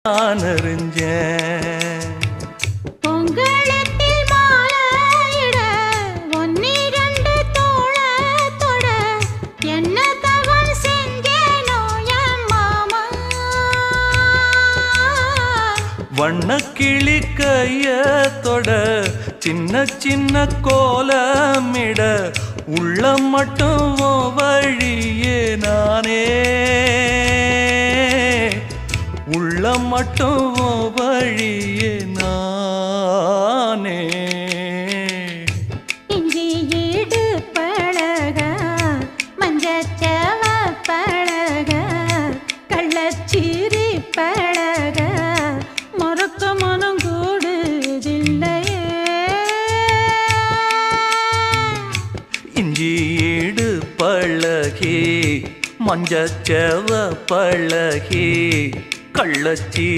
நான் அறிஞ்சேன். பொங்கலத்தில் மாலையிட ஒன்னிரண்டு தோள தொட என்ன தவம் செஞ்சேனோ என் மாமா. வண்ணக்கிளி கைய தொட சின்ன சின்ன கோலமிட உள்ளம் மட்டும் வழியே நானே உள்ளம் மட்டும் வழியே நானே. இஞ்சி ஈடு பழக மஞ்சச்சவ பழக கள்ளச்சீரி பழக மறக்க மனம் கூடுதில்லையே. இஞ்சி ஈடு பழகி மஞ்சச்சவ பழகி கள்ளச்சி